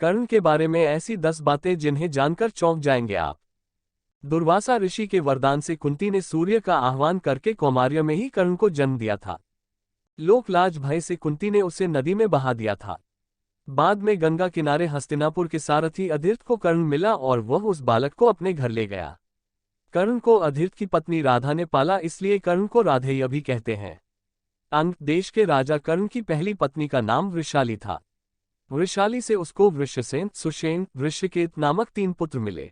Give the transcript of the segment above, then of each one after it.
कर्ण के बारे में ऐसी 10 बातें जिन्हें जानकर चौंक जाएंगे आप। दुर्वासा ऋषि के वरदान से कुंती ने सूर्य का आह्वान करके कौमार्य में ही कर्ण को जन्म दिया था। लोकलाज भय से कुंती ने उसे नदी में बहा दिया था। बाद में गंगा किनारे हस्तिनापुर के सारथी अधीर्थ को कर्ण मिला और वह उस बालक को अपने घर ले गया। कर्ण को अधीर्थ की पत्नी राधा ने पाला, इसलिए कर्ण को राधेय भी कहते हैं। अंग देश के राजा कर्ण की पहली पत्नी का नाम वृषाली था। वृषाली से उसको वृषसेन, सुषेण, वृषकेत नामक 3 पुत्र मिले।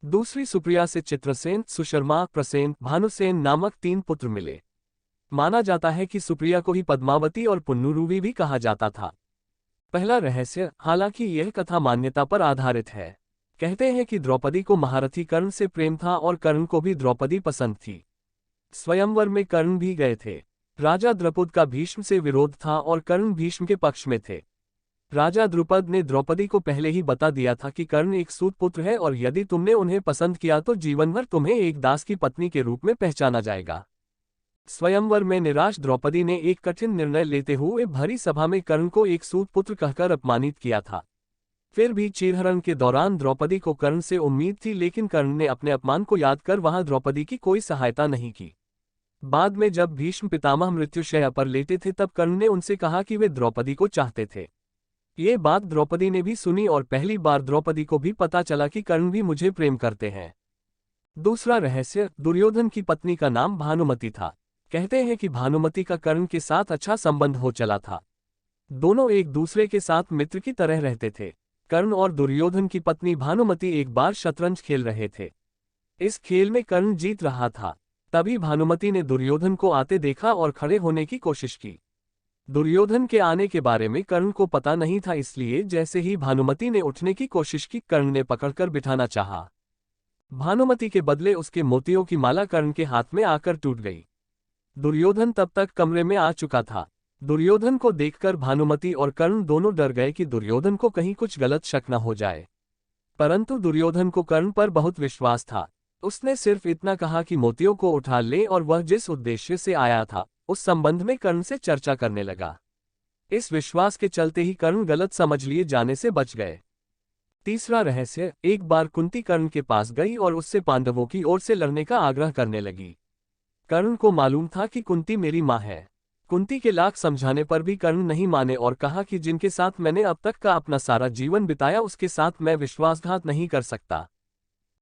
दूसरी सुप्रिया से चित्रसेन, सुशर्मा, प्रसेन, भानुसेन नामक 3 पुत्र मिले। माना जाता है कि सुप्रिया को ही पद्मावती और पुन्नुरूवी भी कहा जाता था। पहला रहस्य, हालांकि यह कथा मान्यता पर आधारित है। कहते हैं कि द्रौपदी को महारथी कर्ण से प्रेम था और कर्ण को भी द्रौपदी पसंद थी। स्वयंवर में कर्ण भी गए थे। राजा द्रुपद का भीष्म से विरोध था और कर्ण भीष्म के पक्ष में थे। राजा द्रुपद ने द्रौपदी को पहले ही बता दिया था कि कर्ण एक सूत पुत्र है और यदि तुमने उन्हें पसंद किया तो जीवन भर तुम्हें एक दास की पत्नी के रूप में पहचाना जाएगा। स्वयंवर में निराश द्रौपदी ने एक कठिन निर्णय लेते हुए भरी सभा में कर्ण को एक सूत पुत्र कहकर अपमानित किया था। फिर भी चीरहरण के दौरान द्रौपदी को कर्ण से उम्मीद थी, लेकिन कर्ण ने अपने अपमान को याद कर वहां द्रौपदी की कोई सहायता नहीं की। बाद में जब भीष्म पितामह मृत्युशैया पर लेटे थे तब कर्ण ने उनसे कहा कि वे द्रौपदी को चाहते थे। ये बात द्रौपदी ने भी सुनी और पहली बार द्रौपदी को भी पता चला कि कर्ण भी मुझे प्रेम करते हैं। दूसरा रहस्य, दुर्योधन की पत्नी का नाम भानुमति था। कहते हैं कि भानुमति का कर्ण के साथ अच्छा संबंध हो चला था। दोनों एक दूसरे के साथ मित्र की तरह रहते थे। कर्ण और दुर्योधन की पत्नी भानुमति एक बार शतरंज खेल रहे थे। इस खेल में कर्ण जीत रहा था। तभी भानुमति ने दुर्योधन को आते देखा और खड़े होने की कोशिश की। दुर्योधन के आने के बारे में कर्ण को पता नहीं था, इसलिए जैसे ही भानुमति ने उठने की कोशिश की कर्ण ने पकड़कर बिठाना चाहा। भानुमति के बदले उसके मोतियों की माला कर्ण के हाथ में आकर टूट गई। दुर्योधन तब तक कमरे में आ चुका था। दुर्योधन को देखकर भानुमति और कर्ण दोनों डर गए कि दुर्योधन को कहीं कुछ गलत शक न हो जाए। परंतु दुर्योधन को कर्ण पर बहुत विश्वास था। उसने सिर्फ इतना कहा कि मोतियों को उठा ले और वह जिस उद्देश्य से आया था उस संबंध में कर्ण से चर्चा करने लगा। इस विश्वास के चलते ही कर्ण गलत समझ लिए जाने से बच गए। तीसरा रहस्य, एक बार कुंती कर्ण के पास गई और उससे पांडवों की ओर से लड़ने का आग्रह करने लगी। कर्ण को मालूम था कि कुंती मेरी मां है। कुंती के लाख समझाने पर भी कर्ण नहीं माने और कहा कि जिनके साथ मैंने अब तक का अपना सारा जीवन बिताया उसके साथ मैं विश्वासघात नहीं कर सकता।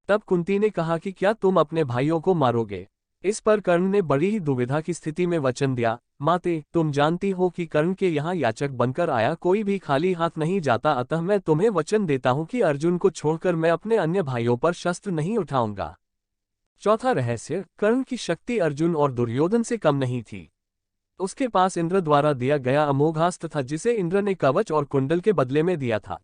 तब कुंती ने कहा कि क्या तुम अपने भाइयों को मारोगे? इस पर कर्ण ने बड़ी ही दुविधा की स्थिति में वचन दिया, माते तुम जानती हो कि कर्ण के यहाँ याचक बनकर आया कोई भी खाली हाथ नहीं जाता, अतः मैं तुम्हें वचन देता हूँ कि अर्जुन को छोड़कर मैं अपने अन्य भाइयों पर शस्त्र नहीं उठाऊंगा। चौथा रहस्य, कर्ण की शक्ति अर्जुन और दुर्योधन से कम नहीं थी। उसके पास इंद्र द्वारा दिया गया अमोघास्त्र था जिसे इंद्र ने कवच और कुंडल के बदले में दिया था।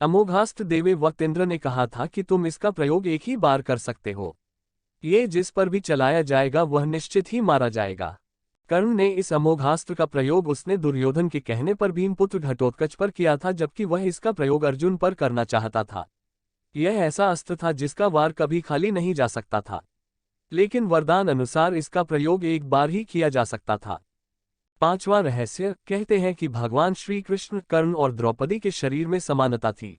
अमोघास्त्र देवे वक्त इंद्र ने कहा था कि तुम इसका प्रयोग एक ही बार कर सकते हो। ये जिस पर भी चलाया जाएगा वह निश्चित ही मारा जाएगा। कर्ण ने इस अमोघास्त्र का प्रयोग उसने दुर्योधन के कहने पर भीमपुत्र घटोत्कच पर किया था, जबकि वह इसका प्रयोग अर्जुन पर करना चाहता था। यह ऐसा अस्त्र था जिसका वार कभी खाली नहीं जा सकता था, लेकिन वरदान अनुसार इसका प्रयोग एक बार ही किया जा सकता था। पांचवा रहस्य, कहते हैं कि भगवान श्री कृष्ण, कर्ण और द्रौपदी के शरीर में समानता थी।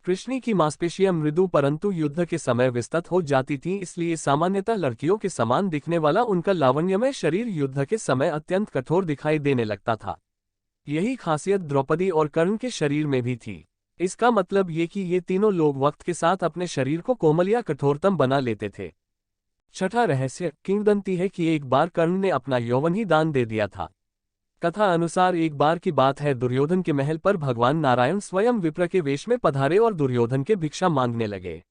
कृष्ण की मांसपेशियां मृदु परंतु युद्ध के समय विस्तृत हो जाती थीं, इसलिए सामान्यतः लड़कियों के समान दिखने वाला उनका लावण्यमय शरीर युद्ध के समय अत्यंत कठोर दिखाई देने लगता था। यही खासियत द्रौपदी और कर्ण के शरीर में भी थी। इसका मतलब ये कि ये तीनों लोग वक्त के साथ अपने शरीर को कोमल या कठोरतम बना लेते थे। छठा रहस्य, किंवदंती है कि एक बार कर्ण ने अपना यौवन ही दान दे दिया था। कथा अनुसार एक बार की बात है, दुर्योधन के महल पर भगवान नारायण स्वयं विप्र के वेश में पधारे और दुर्योधन के भिक्षा मांगने लगे।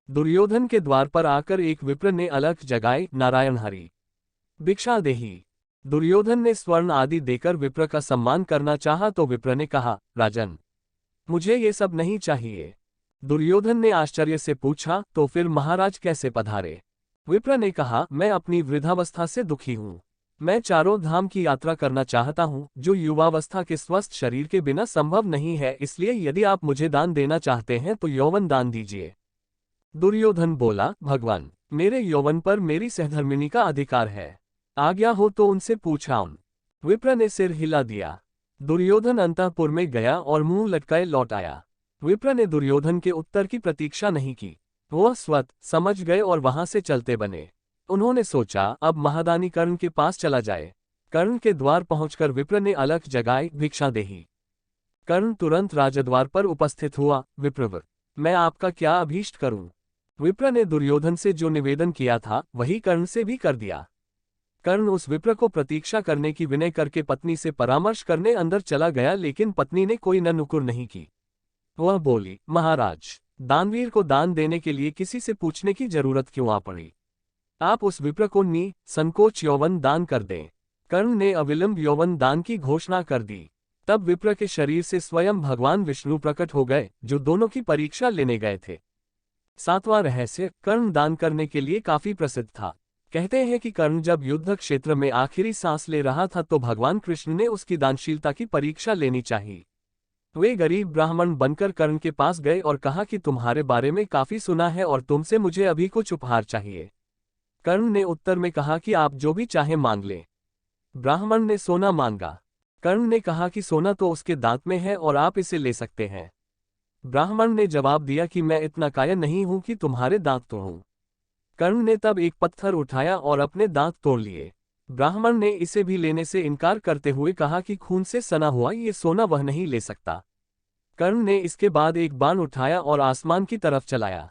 दुर्योधन के द्वार पर आकर एक विप्र ने अलख जगाई, नारायण हरि भिक्षा देहि। दुर्योधन ने स्वर्ण आदि देकर विप्र का सम्मान करना चाहा तो विप्र ने कहा, राजन मुझे ये सब नहीं चाहिए। दुर्योधन ने आश्चर्य से पूछा, तो फिर महाराज कैसे पधारे? विप्र ने कहा, मैं अपनी वृद्धावस्था से दुखी हूँ। मैं चारों धाम की यात्रा करना चाहता हूँ, जो युवावस्था के स्वस्थ शरीर के बिना संभव नहीं है, इसलिए यदि आप मुझे दान देना चाहते हैं तो यौवन दान दीजिए। दुर्योधन बोला, भगवान मेरे यौवन पर मेरी सहधर्मिणी का अधिकार है, आज्ञा हो तो उनसे पूछाऊं। विप्र ने सिर हिला दिया। दुर्योधन अंतःपुर में गया और मुंह लटकाए लौट आया। विप्र ने दुर्योधन के उत्तर की प्रतीक्षा नहीं की। वह स्वत समझ गए और वहां से चलते बने। उन्होंने सोचा अब महादानी कर्ण के पास चला जाए। कर्ण के द्वार पहुंचकर विप्र ने अलख जगाई, भिक्षा देही। कर्ण तुरंत राजद्वार पर उपस्थित हुआ। विप्रवर, मैं आपका क्या अभीष्ट करूं? विप्र ने दुर्योधन से जो निवेदन किया था वही कर्ण से भी कर दिया। कर्ण उस विप्र को प्रतीक्षा करने की विनय करके पत्नी से परामर्श करने अंदर चला गया, लेकिन पत्नी ने कोई न नुकुर नहीं की। वह बोली, महाराज, दानवीर को दान देने के लिए किसी से पूछने की जरूरत क्यों आ पड़ी? आप उस विप्र को संकोच यौवन दान कर दें। कर्ण ने अविलंब यौवन दान की घोषणा कर दी। तब विप्र के शरीर से स्वयं भगवान विष्णु प्रकट हो गए, जो दोनों की परीक्षा लेने गए थे। 7वां रहस्य, कर्ण दान करने के लिए काफी प्रसिद्ध था। कहते हैं कि कर्ण जब युद्ध क्षेत्र में आखिरी सांस ले रहा था तो भगवान कृष्ण ने उसकी दानशीलता की परीक्षा लेनी चाहिए। वे गरीब ब्राह्मण बनकर कर्ण के पास गए और कहा कि तुम्हारे बारे में काफी सुना है और तुमसे मुझे अभी कुछ उपहार चाहिए। कर्ण ने उत्तर में कहा कि आप जो भी चाहे मांग लें। ब्राह्मण ने सोना मांगा। कर्ण ने कहा कि सोना तो उसके दांत में है और आप इसे ले सकते हैं। ब्राह्मण ने जवाब दिया कि मैं इतना कायर नहीं हूं कि तुम्हारे दांत तोड़ूं। कर्ण ने तब एक पत्थर उठाया और अपने दांत तोड़ लिए। ब्राह्मण ने इसे भी लेने से इनकार करते हुए कहा कि खून से सना हुआ ये सोना वह नहीं ले सकता। कर्ण ने इसके बाद एक बाण उठाया और आसमान की तरफ चलाया।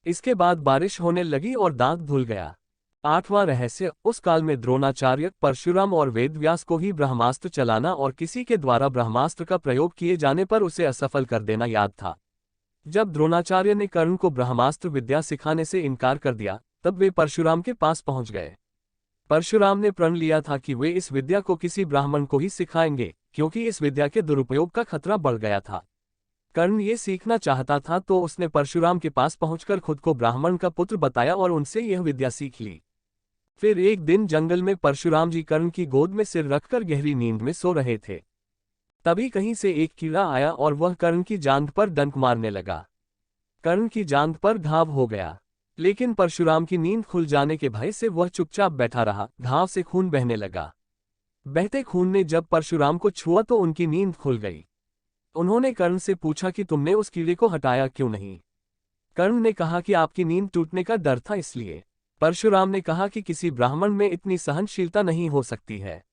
इसके बाद बारिश होने लगी और दांत धुल गया। 8वां रहस्य, उस काल में द्रोणाचार्य, परशुराम और वेदव्यास को ही ब्रह्मास्त्र चलाना और किसी के द्वारा ब्रह्मास्त्र का प्रयोग किए जाने पर उसे असफल कर देना याद था। जब द्रोणाचार्य ने कर्ण को ब्रह्मास्त्र विद्या सिखाने से इनकार कर दिया, तब वे परशुराम के पास पहुंच गए। परशुराम ने प्रण लिया था कि वे इस विद्या को किसी ब्राह्मण को ही सिखाएंगे, क्योंकि इस विद्या के दुरुपयोग का खतरा बढ़ गया था। कर्ण ये सीखना चाहता था तो उसने परशुराम के पास पहुंचकर खुद को ब्राह्मण का पुत्र बताया और उनसे यह विद्या सीख ली। फिर एक दिन जंगल में परशुराम जी कर्ण की गोद में सिर रखकर गहरी नींद में सो रहे थे। तभी कहीं से एक कीड़ा आया और वह कर्ण की जांघ पर डंक मारने लगा। कर्ण की जांघ पर घाव हो गया, लेकिन परशुराम की नींद खुल जाने के भय से वह चुपचाप बैठा रहा। घाव से खून बहने लगा। बहते खून ने जब परशुराम को छुआ तो उनकी नींद खुल गई। उन्होंने कर्ण से पूछा कि तुमने उस कीड़े को हटाया क्यों नहीं? कर्ण ने कहा कि आपकी नींद टूटने का डर था इसलिए। परशुराम ने कहा कि किसी ब्राह्मण में इतनी सहनशीलता नहीं हो सकती है।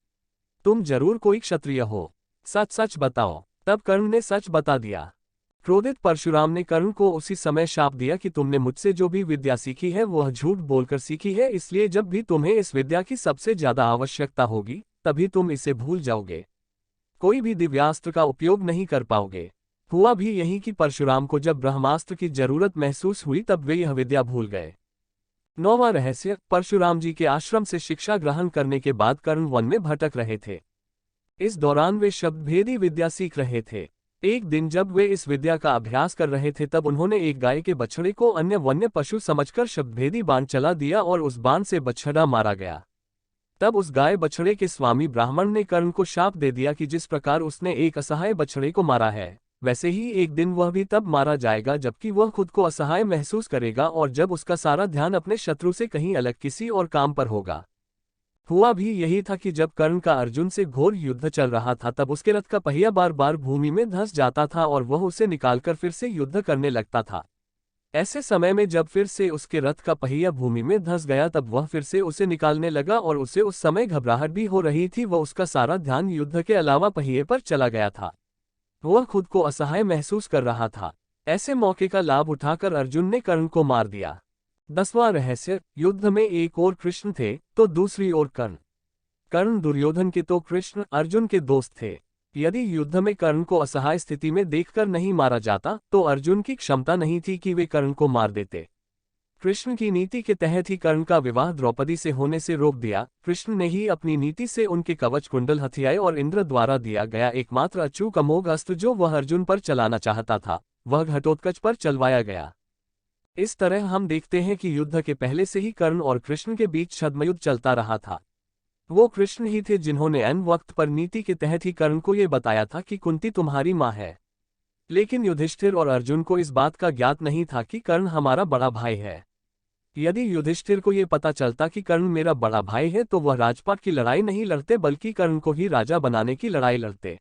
तुम जरूर कोई क्षत्रिय हो, सच सच बताओ। तब कर्ण ने सच बता दिया। क्रोधित परशुराम ने कर्ण को उसी समय शाप दिया कि तुमने मुझसे जो भी विद्या सीखी है वह झूठ बोलकर सीखी है, इसलिए जब भी तुम्हें इस विद्या की सबसे ज्यादा आवश्यकता होगी तभी तुम इसे भूल जाओगे। कोई भी दिव्यास्त्र का उपयोग नहीं कर पाओगे। हुआ भी यही कि परशुराम को जब ब्रह्मास्त्र की जरूरत महसूस हुई तब वे यह विद्या भूल गए। 9वां रहस्य, परशुराम जी के आश्रम से शिक्षा ग्रहण करने के बाद कर्ण वन में भटक रहे थे। इस दौरान वे शब्दभेदी विद्या सीख रहे थे। एक दिन जब वे इस विद्या का अभ्यास कर रहे थे तब उन्होंने एक गाय के बछड़े को अन्य वन्य पशु समझकर शब्दभेदी बाण चला दिया और उस बाण से बछड़ा मारा गया। तब उस गाय बछड़े के स्वामी ब्राह्मण ने कर्ण को शाप दे दिया कि जिस प्रकार उसने एक असहाय बछड़े को मारा है, वैसे ही एक दिन वह भी तब मारा जाएगा जबकि वह खुद को असहाय महसूस करेगा और जब उसका सारा ध्यान अपने शत्रु से कहीं अलग किसी और काम पर होगा। हुआ भी यही था कि जब कर्ण का अर्जुन से घोर युद्ध चल रहा था तब उसके रथ का पहिया बार बार भूमि में धंस जाता था और वह उसे निकालकर फिर से युद्ध करने लगता था। ऐसे समय में जब फिर से उसके रथ का पहिया भूमि में धंस गया तब वह फिर से उसे निकालने लगा और उसे उस समय घबराहट भी हो रही थी। वह उसका सारा ध्यान युद्ध के अलावा पहिए पर चला गया था। वह खुद को असहाय महसूस कर रहा था। ऐसे मौके का लाभ उठाकर अर्जुन ने कर्ण को मार दिया। 10वां रहस्य, युद्ध में एक ओर कृष्ण थे तो दूसरी ओर कर्ण। कर्ण दुर्योधन के तो कृष्ण अर्जुन के दोस्त थे। यदि युद्ध में कर्ण को असहाय स्थिति में देखकर नहीं मारा जाता तो अर्जुन की क्षमता नहीं थी कि वे कर्ण को मार देते। कृष्ण की नीति के तहत ही कर्ण का विवाह द्रौपदी से होने से रोक दिया। कृष्ण ने ही अपनी नीति से उनके कवच कुंडल हथियाए और इंद्र द्वारा दिया गया एकमात्र अचूक अमोघ अस्त्र जो वह अर्जुन पर चलाना चाहता था, वह घटोत्कच पर चलवाया गया। इस तरह हम देखते हैं कि युद्ध के पहले से ही कर्ण और कृष्ण के बीच छद्मयुद्ध चलता रहा था। वो कृष्ण ही थे जिन्होंने ऐन वक्त पर नीति के तहत ही कर्ण को ये बताया था कि कुंती तुम्हारी माँ है। लेकिन युधिष्ठिर और अर्जुन को इस बात का ज्ञात नहीं था कि कर्ण हमारा बड़ा भाई है। यदि युधिष्ठिर को ये पता चलता कि कर्ण मेरा बड़ा भाई है तो वह राजपाट की लड़ाई नहीं लड़ते बल्कि कर्ण को ही राजा बनाने की लड़ाई लड़ते।